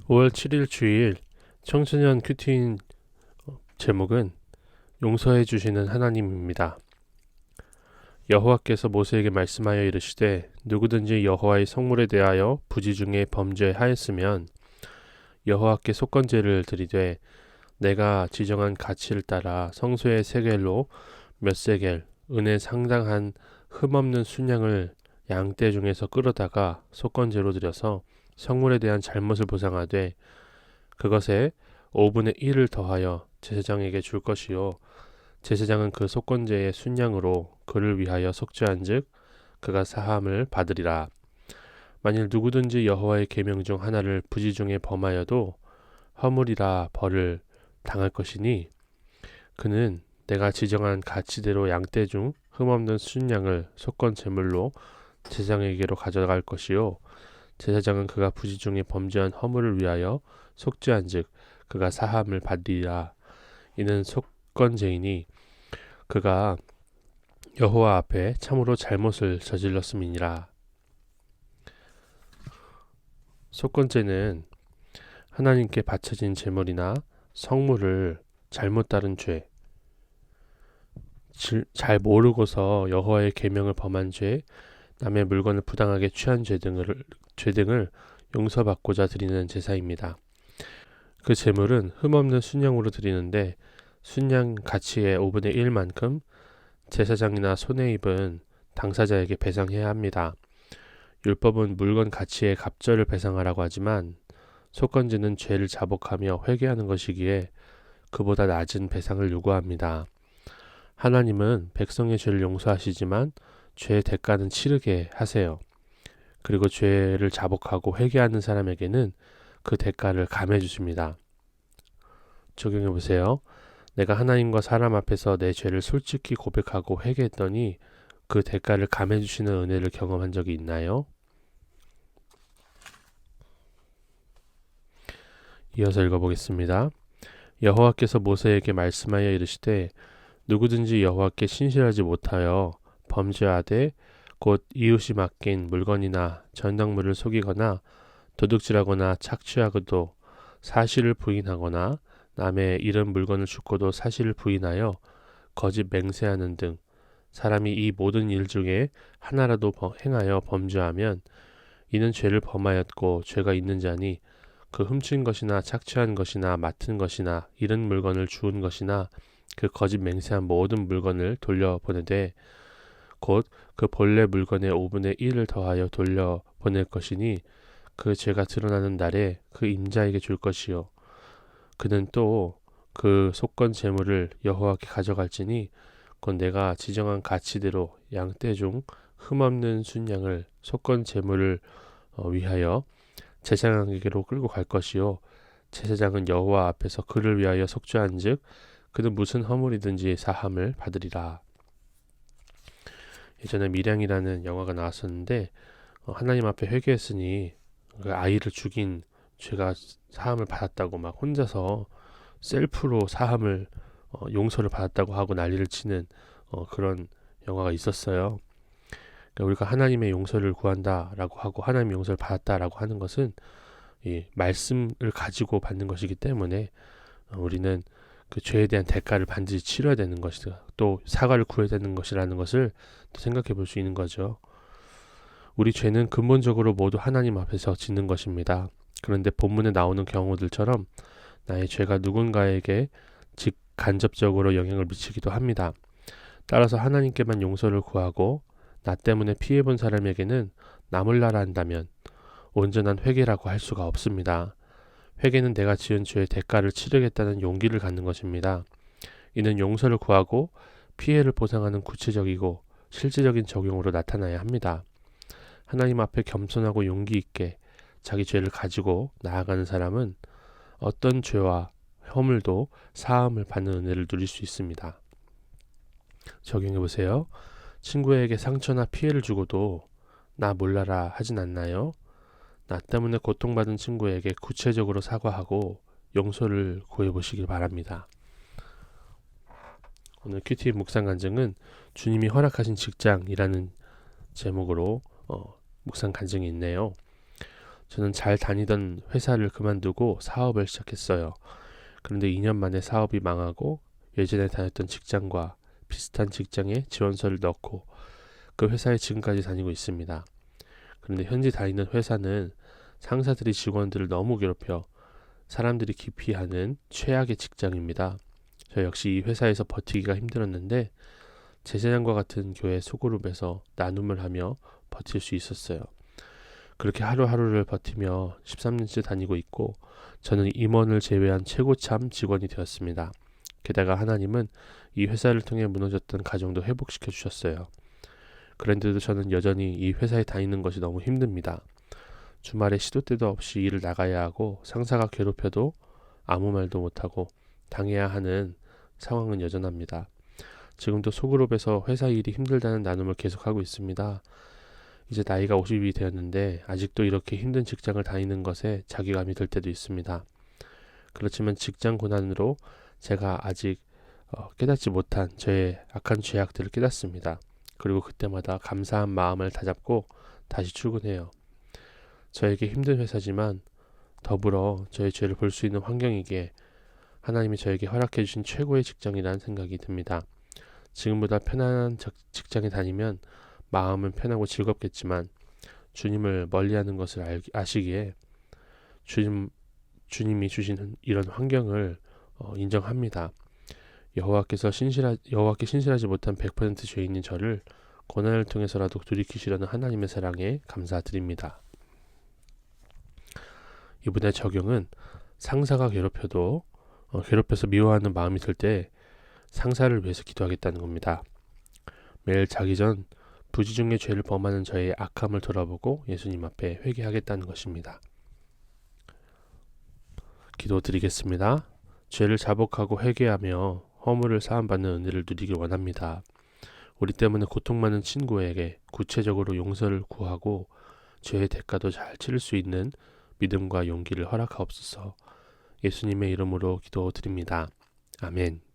5월 7일 주일 청소년 큐티인 제목은 용서해 주시는 하나님입니다. 여호와께서 모세에게 말씀하여 이르시되 누구든지 여호와의 성물에 대하여 부지 중에 범죄하였으면 여호와께 속건제를 드리되 내가 지정한 가치를 따라 성소의 세겔로 몇 세겔 은에 상당한 흠없는 순양을 양떼 중에서 끌어다가 속건제로 드려서 성물에 대한 잘못을 보상하되 그것에 5분의 1을 더하여 제사장에게 줄 것이요 제사장은 그 속건제의 순양으로 그를 위하여 속죄한즉 그가 사함을 받으리라. 만일 누구든지 여호와의 계명 중 하나를 부지 중에 범하여도 허물이라 벌을 당할 것이니 그는 내가 지정한 가치대로 양떼 중 흠없는 순양을 속건 제물로 제사장에게로 가져갈 것이요 제사장은 그가 부지 중에 범죄한 허물을 위하여 속죄한즉 그가 사함을 받으리라. 이는 속건제이니 그가 여호와 앞에 참으로 잘못을 저질렀음이니라. 속건제는 하나님께 바쳐진 제물이나 성물을 잘못 따른 죄, 잘 모르고서 여호와의 계명을 범한 죄, 남의 물건을 부당하게 취한 죄 등을 용서받고자 드리는 제사입니다. 그 제물은 흠없는 순양으로 드리는데 순양 가치의 5분의 1만큼 제사장이나 손해입은 당사자에게 배상해야 합니다. 율법은 물건 가치의 갑절을 배상하라고 하지만 속건제는 죄를 자복하며 회개하는 것이기에 그보다 낮은 배상을 요구합니다. 하나님은 백성의 죄를 용서하시지만 죄의 대가는 치르게 하세요. 그리고 죄를 자복하고 회개하는 사람에게는 그 대가를 감해 주십니다. 적용해 보세요. 내가 하나님과 사람 앞에서 내 죄를 솔직히 고백하고 회개했더니 그 대가를 감해 주시는 은혜를 경험한 적이 있나요? 이어서 읽어보겠습니다. 여호와께서 모세에게 말씀하여 이르시되 누구든지 여호와께 신실하지 못하여 범죄하되 곧 이웃이 맡긴 물건이나 전당물을 속이거나 도둑질하거나 착취하고도 사실을 부인하거나 남의 잃은 물건을 줍고도 사실을 부인하여 거짓 맹세하는 등 사람이 이 모든 일 중에 하나라도 행하여 범죄하면 이는 죄를 범하였고 죄가 있는 자니 그 훔친 것이나 착취한 것이나 맡은 것이나 잃은 물건을 주운 것이나 그 거짓 맹세한 모든 물건을 돌려보내되 곧 그 본래 물건의 5분의 1을 더하여 돌려보낼 것이니 그 죄가 드러나는 날에 그 임자에게 줄 것이요 그는 또 그 속건 제물을 여호와께 가져갈지니 곧 내가 지정한 가치대로 양떼 중 흠없는 순양을 속건 제물을 위하여 제사장에게로 끌고 갈 것이요 제사장은 여호와 앞에서 그를 위하여 속죄한즉 그는 무슨 허물이든지 사함을 받으리라. 예전에 밀양이라는 영화가 나왔었는데 하나님 앞에 회개했으니 그 아이를 죽인 죄가 사함을 받았다고 막 혼자서 셀프로 사함을 용서를 받았다고 하고 난리를 치는 그런 영화가 있었어요. 그러니까 우리가 하나님의 용서를 구한다라고 하고 하나님의 용서를 받았다라고 하는 것은 이 말씀을 가지고 받는 것이기 때문에 우리는 그 죄에 대한 대가를 반드시 치러야 되는 것이다. 또 사과를 구해야 되는 것이라는 것을 또 생각해 볼 수 있는 거죠. 우리 죄는 근본적으로 모두 하나님 앞에서 짓는 것입니다. 그런데 본문에 나오는 경우들처럼 나의 죄가 누군가에게 간접적으로 영향을 미치기도 합니다. 따라서 하나님께만 용서를 구하고 나 때문에 피해본 사람에게는 나몰라라 한다면 온전한 회개라고 할 수가 없습니다. 회개는 내가 지은 죄의 대가를 치르겠다는 용기를 갖는 것입니다. 이는 용서를 구하고 피해를 보상하는 구체적이고 실제적인 적용으로 나타나야 합니다. 하나님 앞에 겸손하고 용기 있게 자기 죄를 가지고 나아가는 사람은 어떤 죄와 허물도 사함을 받는 은혜를 누릴 수 있습니다. 적용해 보세요. 친구에게 상처나 피해를 주고도 나 몰라라 하진 않나요? 나 때문에 고통받은 친구에게 구체적으로 사과하고 용서를 구해보시길 바랍니다. 오늘 큐티 묵상 간증은 주님이 허락하신 직장이라는 제목으로 묵상 간증이 있네요. 저는 잘 다니던 회사를 그만두고 사업을 시작했어요. 그런데 2년 만에 사업이 망하고 예전에 다녔던 직장과 비슷한 직장에 지원서를 넣고 그 회사에 지금까지 다니고 있습니다. 그런데 현재 다니는 회사는 상사들이 직원들을 너무 괴롭혀 사람들이 기피하는 최악의 직장입니다. 저 역시 이 회사에서 버티기가 힘들었는데 제사장과 같은 교회 소그룹에서 나눔을 하며 버틸 수 있었어요. 그렇게 하루하루를 버티며 13년째 다니고 있고 저는 임원을 제외한 최고참 직원이 되었습니다. 게다가 하나님은 이 회사를 통해 무너졌던 가정도 회복시켜 주셨어요. 그런데도 저는 여전히 이 회사에 다니는 것이 너무 힘듭니다. 주말에 시도 때도 없이 일을 나가야 하고 상사가 괴롭혀도 아무 말도 못하고 당해야 하는 상황은 여전합니다. 지금도 소그룹에서 회사 일이 힘들다는 나눔을 계속하고 있습니다. 이제 나이가 50이 되었는데 아직도 이렇게 힘든 직장을 다니는 것에 자괴감이 들 때도 있습니다. 그렇지만 직장 고난으로 제가 아직 깨닫지 못한 저의 악한 죄악들을 깨닫습니다. 그리고 그때마다 감사한 마음을 다잡고 다시 출근해요. 저에게 힘든 회사지만 더불어 저의 죄를 볼 수 있는 환경이기에 하나님이 저에게 허락해 주신 최고의 직장이라는 생각이 듭니다. 지금보다 편안한 직장에 다니면 마음은 편하고 즐겁겠지만 주님을 멀리하는 것을 아시기에 주님이 주시는 이런 환경을 인정합니다. 여호와께 신실하지 못한 100% 죄인인 저를 고난을 통해서라도 돌이키시려는 하나님의 사랑에 감사드립니다. 이번에 적용은 상사가 괴롭혀서 미워하는 마음이 들 때 상사를 위해서 기도하겠다는 겁니다. 매일 자기 전 부지 중의 죄를 범하는 저의 악함을 돌아보고 예수님 앞에 회개하겠다는 것입니다. 기도드리겠습니다. 죄를 자복하고 회개하며 허물을 사함받는 은혜를 누리길 원합니다. 우리 때문에 고통 많은 친구에게 구체적으로 용서를 구하고 죄의 대가도 잘 치를 수 있는 믿음과 용기를 허락하옵소서. 예수님의 이름으로 기도드립니다. 아멘.